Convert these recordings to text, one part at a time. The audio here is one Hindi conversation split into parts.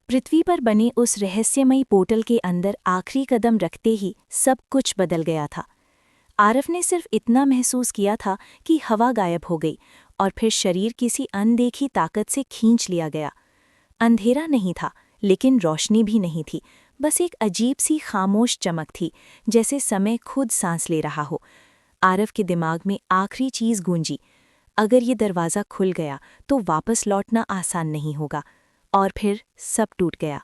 पृथ्वी पर बने उस रहस्यमयी पोर्टल के अंदर आखिरी कदम रखते ही सब कुछ बदल गया था। आरफ ने सिर्फ इतना महसूस किया था कि हवा गायब हो गई और फिर शरीर किसी अनदेखी ताकत से खींच लिया गया। अंधेरा नहीं था, लेकिन रोशनी भी नहीं थी। बस एक अजीब सी खामोश चमक थी, जैसे समय खुद सांस ले रहा हो। आरफ के दिमाग में आखिरी चीज गूंजी, अगर ये दरवाज़ा खुल गया तो वापस लौटना आसान नहीं होगा। और फिर सब टूट गया।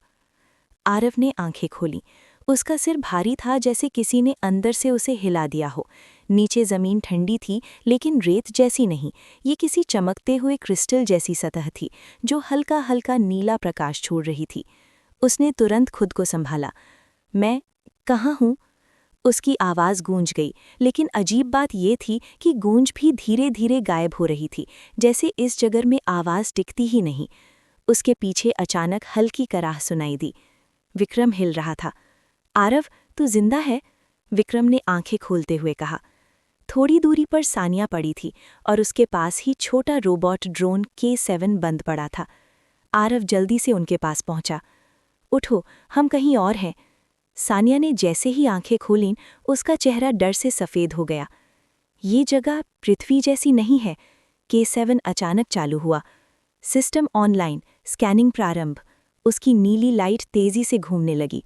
आरव ने आंखें खोलीं। उसका सिर भारी था, जैसे किसी ने अंदर से उसे हिला दिया हो। नीचे ज़मीन ठंडी थी, लेकिन रेत जैसी नहीं, ये किसी चमकते हुए क्रिस्टल जैसी सतह थी, जो हल्का हल्का नीला प्रकाश छोड़ रही थी। उसने तुरंत खुद को संभाला। मैं कहाँ हूँ? उसकी आवाज़ गूंज गई, लेकिन अजीब बात ये थी कि गूंज भी धीरे धीरे गायब हो रही थी, जैसे इस जगह में आवाज़ टिकती ही नहीं। उसके पीछे अचानक हल्की कराह सुनाई दी। विक्रम हिल रहा था। आरव, तू जिंदा है? विक्रम ने आंखें खोलते हुए कहा। थोड़ी दूरी पर सानिया पड़ी थी और उसके पास ही छोटा रोबोट ड्रोन K7 बंद पड़ा था। आरव जल्दी से उनके पास पहुंचा। उठो, हम कहीं और हैं। सानिया ने जैसे ही आंखें खोलीं, उसका चेहरा डर से सफ़ेद हो गया। ये जगह पृथ्वी जैसी नहीं है। K7 अचानक चालू हुआ। सिस्टम ऑनलाइन, स्कैनिंग प्रारंभ। उसकी नीली लाइट तेजी से घूमने लगी।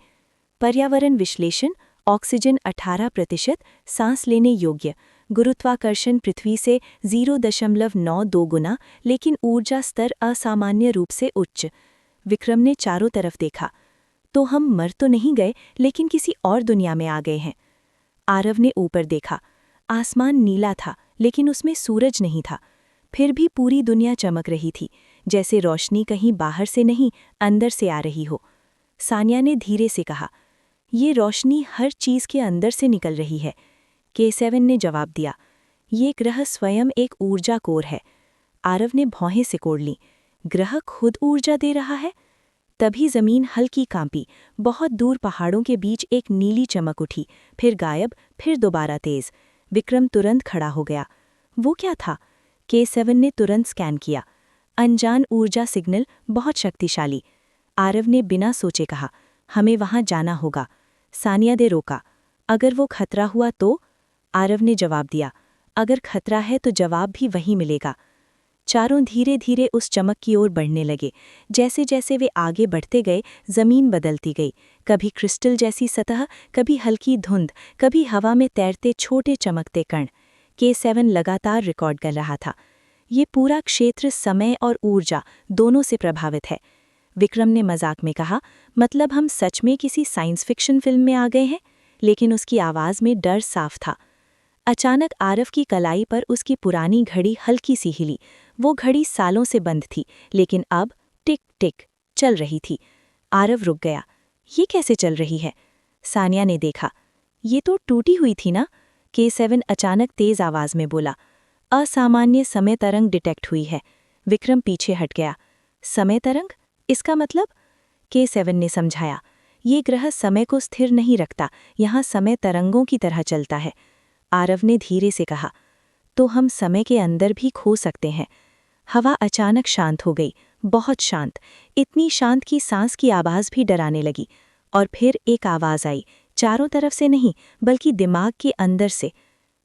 पर्यावरण विश्लेषण, ऑक्सीजन 18%, सांस लेने योग्य। गुरुत्वाकर्षण पृथ्वी से 0.92 गुना, लेकिन ऊर्जा स्तर असामान्य रूप से उच्च। विक्रम ने चारों तरफ देखा। तो हम मर तो नहीं गए, लेकिन किसी और दुनिया में आ गए हैं। आरव ने ऊपर देखा। आसमान नीला था, लेकिन उसमें सूरज नहीं था। फिर भी पूरी दुनिया चमक रही थी, जैसे रोशनी कहीं बाहर से नहीं, अंदर से आ रही हो। सानिया ने धीरे से कहा, ये रोशनी हर चीज़ के अंदर से निकल रही है। K7 ने जवाब दिया, ये ग्रह स्वयं एक ऊर्जा कोर है। आरव ने भौहें सिकोड़ लीं। ग्रह खुद ऊर्जा दे रहा है? तभी जमीन हल्की कांपी। बहुत दूर पहाड़ों के बीच एक नीली चमक उठी, फिर गायब, फिर दोबारा तेज। विक्रम तुरंत खड़ा हो गया। वो क्या था? K7 ने तुरंत स्कैन किया। अनजान ऊर्जा सिग्नल, बहुत शक्तिशाली। आरव ने बिना सोचे कहा, हमें वहां जाना होगा। सानिया ने रोका। अगर वो खतरा हुआ तो? आरव ने जवाब दिया, अगर खतरा है तो जवाब भी वहीं मिलेगा। चारों धीरे धीरे उस चमक की ओर बढ़ने लगे। जैसे जैसे वे आगे बढ़ते गए, जमीन बदलती गई। कभी क्रिस्टल जैसी सतह, कभी हल्की धुंध, कभी हवा में तैरते छोटे चमकते कण। K7 लगातार रिकॉर्ड कर रहा था। ये पूरा क्षेत्र समय और ऊर्जा दोनों से प्रभावित है। विक्रम ने मजाक में कहा, मतलब हम सच में किसी साइंस फिक्शन फिल्म में आ गए हैं? लेकिन उसकी आवाज़ में डर साफ था। अचानक आरव की कलाई पर उसकी पुरानी घड़ी हल्की सी हिली। वो घड़ी सालों से बंद थी, लेकिन अब टिक टिक चल रही थी। आरव रुक गया। ये कैसे चल रही है? सानिया ने देखा। ये तो टूटी हुई थी ना? K7 अचानक तेज आवाज में बोला। असामान्य समय तरंग डिटेक्ट हुई है। विक्रम पीछे हट गया। समय तरंग? इसका मतलब? K7 ने समझाया, ये ग्रह समय को स्थिर नहीं रखता, यहाँ समय तरंगों की तरह चलता है। आरव ने धीरे से कहा, तो हम समय के अंदर भी खो सकते हैं। हवा अचानक शांत हो गई, बहुत शांत, इतनी शांत कि सांस की आवाज़ भी डराने लगी। और फिर एक आवाज़ आई, चारों तरफ से नहीं, बल्कि दिमाग के अंदर से।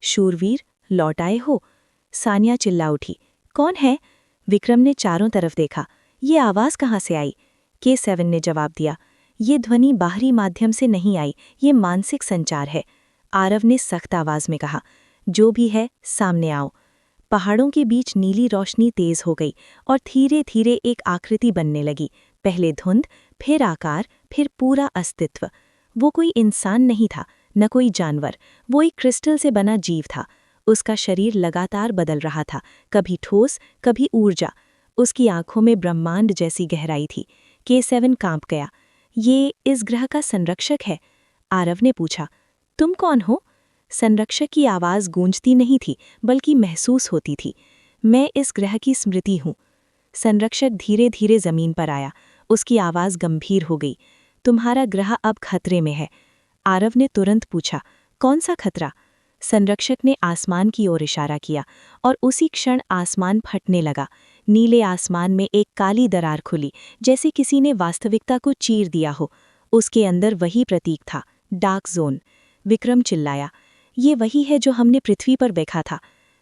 शूरवीर, लौट आए हो? सानिया चिल्ला उठी। कौन है? विक्रम ने चारों तरफ देखा। ये आवाज़ कहाँ से आई? K7 ने जवाब दिया, ये ध्वनि बाहरी माध्यम से नहीं आई, ये मानसिक संचार है। आरव ने सख्त आवाज़ में कहा, जो भी है सामने आओ। पहाड़ों के बीच नीली रोशनी तेज हो गई और धीरे धीरे एक आकृति बनने लगी। पहले धुंध, फिर आकार, फिर पूरा अस्तित्व। वो कोई इंसान नहीं था, न कोई जानवर, वो एक क्रिस्टल से बना जीव था। उसका शरीर लगातार बदल रहा था, कभी ठोस, कभी ऊर्जा। उसकी आंखों में ब्रह्मांड जैसी गहराई थी। K7 कांप गया। ये इस ग्रह का संरक्षक है? आरव ने पूछा। तुम कौन हो? संरक्षक की आवाज़ गूंजती नहीं थी, बल्कि महसूस होती थी। मैं इस ग्रह की स्मृति हूँ। संरक्षक धीरे धीरे जमीन पर आया। उसकी आवाज़ गंभीर हो गई। तुम्हारा ग्रह अब खतरे में है। आरव ने तुरंत पूछा, कौन सा खतरा? संरक्षक ने आसमान की ओर इशारा किया और उसी क्षण आसमान फटने लगा। नीले आसमान में एक काली दरार खुली, जैसे किसी ने वास्तविकता को चीर दिया हो। उसके अंदर वही प्रतीक था, डार्क जोन। विक्रम चिल्लाया, ये वही है जो हमने पृथ्वी पर देखा था।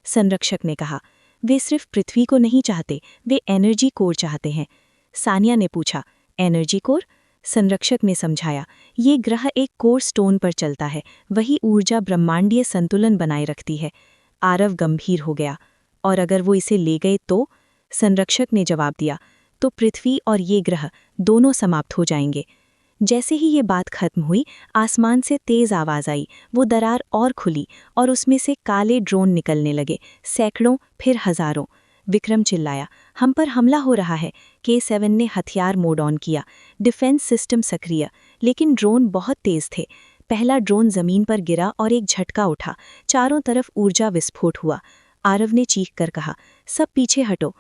संरक्षक ने कहा, वे सिर्फ पृथ्वी को नहीं चाहते, वे एनर्जी कोर चाहते हैं। सानिया ने पूछा, एनर्जी कोर? संरक्षक ने समझाया, ये ग्रह एक कोर स्टोन पर चलता है, वही ऊर्जा ब्रह्मांडीय संतुलन बनाए रखती है। आरव गंभीर हो गया, और अगर वो इसे ले गए तो? संरक्षक ने जवाब दिया, तो पृथ्वी और ये ग्रह दोनों समाप्त हो जाएंगे। जैसे ही ये बात खत्म हुई, आसमान से तेज आवाज आई, वो दरार और खुली और उसमें से काले ड्रोन निकलने लगे, सैकड़ों फिर हजारों। विक्रम चिल्लाया, हम पर हमला हो रहा है। K7 ने हथियार मोड ऑन किया, डिफेंस सिस्टम सक्रिय, लेकिन ड्रोन बहुत तेज थे। पहला ड्रोन जमीन पर गिरा और एक झटका उठा, चारों तरफ ऊर्जा विस्फोट हुआ। आरव ने चीख कर कहा, सब पीछे हटो।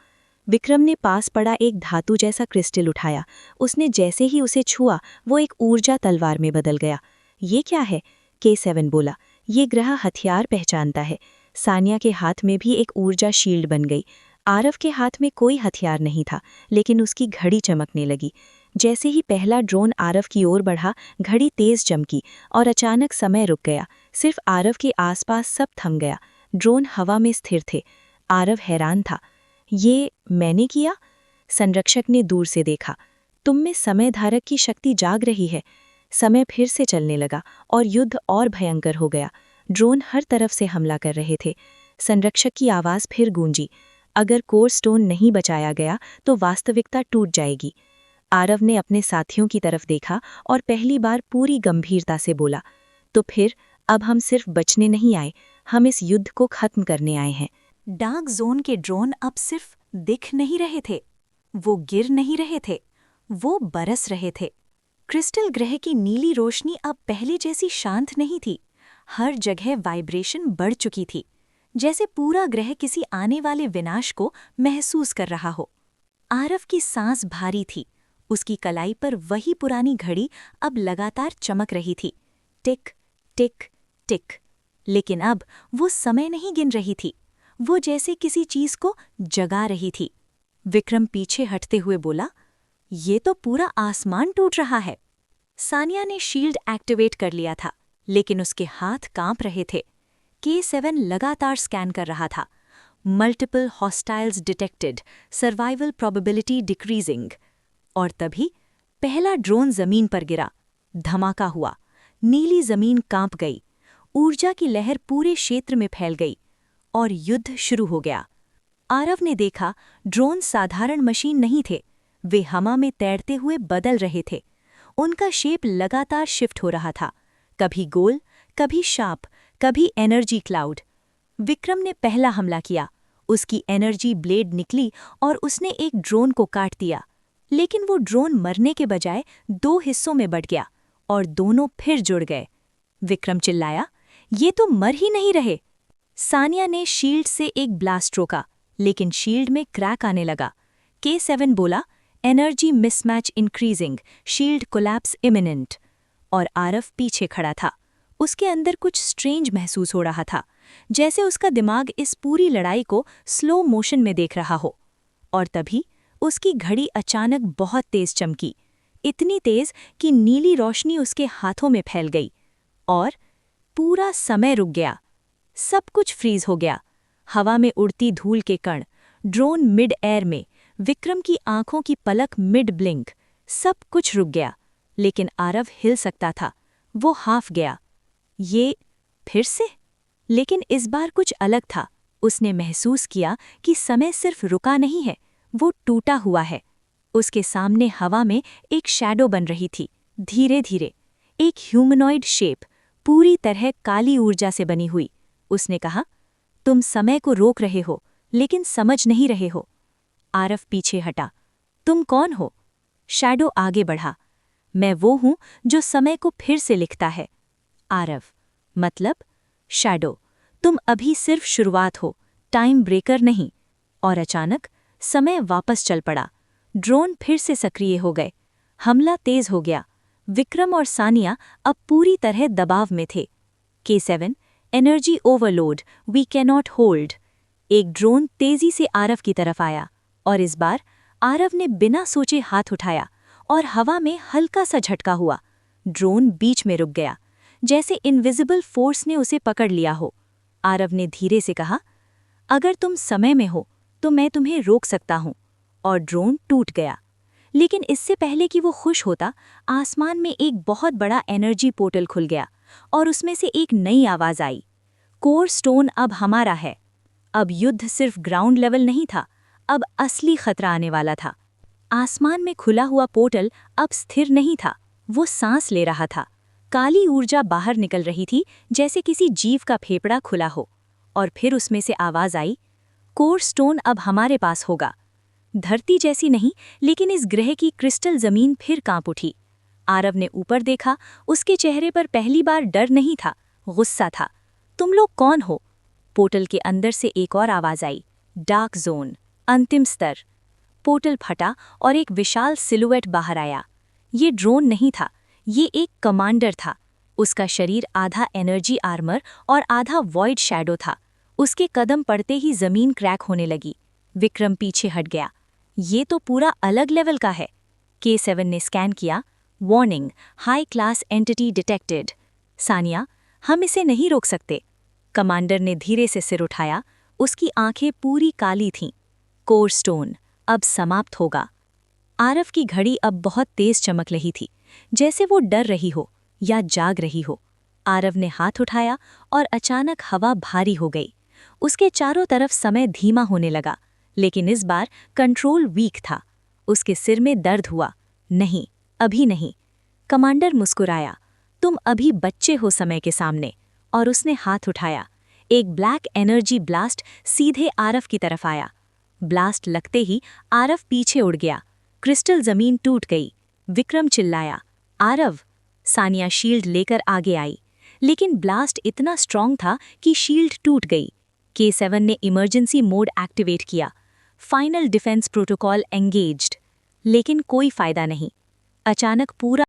विक्रम ने पास पड़ा एक धातु जैसा क्रिस्टल उठाया। उसने जैसे ही उसे छुआ, वो एक ऊर्जा तलवार में बदल गया। ये क्या है? K7 बोला, ये ग्रह हथियार पहचानता है। सानिया के हाथ में भी एक ऊर्जा शील्ड बन गई। आरव के हाथ में कोई हथियार नहीं था, लेकिन उसकी घड़ी चमकने लगी। जैसे ही पहला ड्रोन आरव की ओर बढ़ा, घड़ी तेज चमकी और अचानक समय रुक गया। सिर्फ आरव के आसपास सब थम गया। ड्रोन हवा में स्थिर थे। आरव हैरान था, ये मैंने किया? संरक्षक ने दूर से देखा, तुम में समय धारक की शक्ति जाग रही है। समय फिर से चलने लगा और युद्ध और भयंकर हो गया। ड्रोन हर तरफ से हमला कर रहे थे। संरक्षक की आवाज़ फिर गूंजी, अगर कोर स्टोन नहीं बचाया गया तो वास्तविकता टूट जाएगी। आरव ने अपने साथियों की तरफ देखा और पहली बार पूरी गंभीरता से बोला, तो फिर अब हम सिर्फ बचने नहीं आए, हम इस युद्ध को खत्म करने आए हैं। डार्क जोन के ड्रोन अब सिर्फ दिख नहीं रहे थे, वो गिर नहीं रहे थे, वो बरस रहे थे। क्रिस्टल ग्रह की नीली रोशनी अब पहले जैसी शांत नहीं थी। हर जगह वाइब्रेशन बढ़ चुकी थी, जैसे पूरा ग्रह किसी आने वाले विनाश को महसूस कर रहा हो। आरव की सांस भारी थी। उसकी कलाई पर वही पुरानी घड़ी अब लगातार चमक रही थी, टिक टिक टिक। लेकिन अब वो समय नहीं गिन रही थी, वो जैसे किसी चीज को जगा रही थी। विक्रम पीछे हटते हुए बोला, ये तो पूरा आसमान टूट रहा है। सानिया ने शील्ड एक्टिवेट कर लिया था, लेकिन उसके हाथ कांप रहे थे। K7 लगातार स्कैन कर रहा था। Multiple हॉस्टाइल्स detected, survival probability decreasing. और तभी पहला ड्रोन जमीन पर गिरा। धमाका हुआ, नीली जमीन कांप गई, ऊर्जा की लहर पूरे क्षेत्र में फैल गई और युद्ध शुरू हो गया। आरव ने देखा, ड्रोन साधारण मशीन नहीं थे, वे हवा में तैरते हुए बदल रहे थे। उनका शेप लगातार शिफ्ट हो रहा था, कभी गोल, कभी शार्प, कभी एनर्जी क्लाउड। विक्रम ने पहला हमला किया, उसकी एनर्जी ब्लेड निकली और उसने एक ड्रोन को काट दिया। लेकिन वो ड्रोन मरने के बजाय 2 हिस्सों में बट गया और दोनों फिर जुड़ गए। विक्रम चिल्लाया, ये तो मर ही नहीं रहे। सानिया ने शील्ड से एक ब्लास्ट रोका, लेकिन शील्ड में क्रैक आने लगा। K7 बोला, energy mismatch increasing, shield collapse imminent. और आरव पीछे खड़ा था। उसके अंदर कुछ स्ट्रेंज महसूस हो रहा था, जैसे उसका दिमाग इस पूरी लड़ाई को स्लो मोशन में देख रहा हो। और तभी उसकी घड़ी अचानक बहुत तेज चमकी, इतनी तेज कि नीली रोशनी उसके हाथों में फैल गई और पूरा समय रुक गया। सब कुछ फ्रीज हो गया। हवा में उड़ती धूल के कण, ड्रोन मिड एयर में, विक्रम की आंखों की पलक मिड ब्लिंक, सब कुछ रुक गया। लेकिन आरव हिल सकता था, वो हाफ गया। ये फिर से? लेकिन इस बार कुछ अलग था। उसने महसूस किया कि समय सिर्फ रुका नहीं है, वो टूटा हुआ है। उसके सामने हवा में एक शैडो बन रही थी, धीरे धीरे, एक ह्यूमनॉइड शेप, पूरी तरह काली ऊर्जा से बनी हुई। उसने कहा, तुम समय को रोक रहे हो, लेकिन समझ नहीं रहे हो। आरव पीछे हटा, तुम कौन हो? शैडो आगे बढ़ा, मैं वो हूं जो समय को फिर से लिखता है। आरव, मतलब? शैडो, तुम अभी सिर्फ शुरुआत हो, टाइम ब्रेकर नहीं। और अचानक समय वापस चल पड़ा। ड्रोन फिर से सक्रिय हो गए। हमला तेज हो गया। विक्रम और सानिया अब पूरी तरह दबाव में थे। K7, energy overload, we cannot hold. एक ड्रोन तेजी से आरव की तरफ आया। और इस बार आरव ने बिना सोचे हाथ उठाया और हवा में हल्का सा झटका हुआ। ड्रोन बीच में रुक गया, जैसे इनविजिबल फोर्स ने उसे पकड़ लिया हो। आरव ने धीरे से कहा, अगर तुम समय में हो तो मैं तुम्हें रोक सकता हूं। और ड्रोन टूट गया। लेकिन इससे पहले कि वो खुश होता, आसमान में एक बहुत बड़ा एनर्जी पोर्टल खुल गया और उसमें से एक नई आवाज आई, कोर स्टोन अब हमारा है। अब युद्ध सिर्फ ग्राउंड लेवल नहीं था, अब असली खतरा आने वाला था। आसमान में खुला हुआ पोर्टल अब स्थिर नहीं था, वो सांस ले रहा था। काली ऊर्जा बाहर निकल रही थी, जैसे किसी जीव का फेफड़ा खुला हो। और फिर उसमें से आवाज आई, कोर स्टोन अब हमारे पास होगा। धरती जैसी नहीं, लेकिन इस ग्रह की क्रिस्टल जमीन फिर कांप उठी। आरव ने ऊपर देखा, उसके चेहरे पर पहली बार डर नहीं था, गुस्सा था। तुम लोग कौन हो? पोर्टल के अंदर से एक और आवाज आई, डार्क जोन, अंतिम स्तर। पोर्टल फटा और एक विशाल सिलुएट बाहर आया। ये ड्रोन नहीं था, ये एक कमांडर था। उसका शरीर आधा एनर्जी आर्मर और आधा वॉइड शैडो था। उसके कदम पड़ते ही जमीन क्रैक होने लगी। विक्रम पीछे हट गया। ये तो पूरा अलग लेवल का है। K7 ने स्कैन किया। Warning, high class entity detected. Sania, हम इसे नहीं रोक सकते। कमांडर ने धीरे से सिर उठाया। उसकी आंखें पूरी काली थीं। कोर स्टोन अब समाप्त होगा। आरव की घड़ी अब बहुत तेज चमक रही थी, जैसे वो डर रही हो या जाग रही हो। आरव ने हाथ उठाया और अचानक हवा भारी हो गई। उसके चारों तरफ समय धीमा होने लगा, लेकिन इस बार कंट्रोल वीक था। उसके सिर में दर्द हुआ। नहीं, अभी नहीं। कमांडर मुस्कुराया। तुम अभी बच्चे हो समय के सामने। और उसने हाथ उठाया। एक ब्लैक एनर्जी ब्लास्ट सीधे आरव की तरफ आया। ब्लास्ट लगते ही आरव पीछे उड़ गया। क्रिस्टल जमीन टूट गई। विक्रम चिल्लाया, आरव। सानिया शील्ड लेकर आगे आई, लेकिन ब्लास्ट इतना स्ट्रॉन्ग था कि शील्ड टूट गई। K7 ने इमरजेंसी मोड एक्टिवेट किया। Final defence protocol engaged. लेकिन कोई फायदा नहीं। अचानक पूरा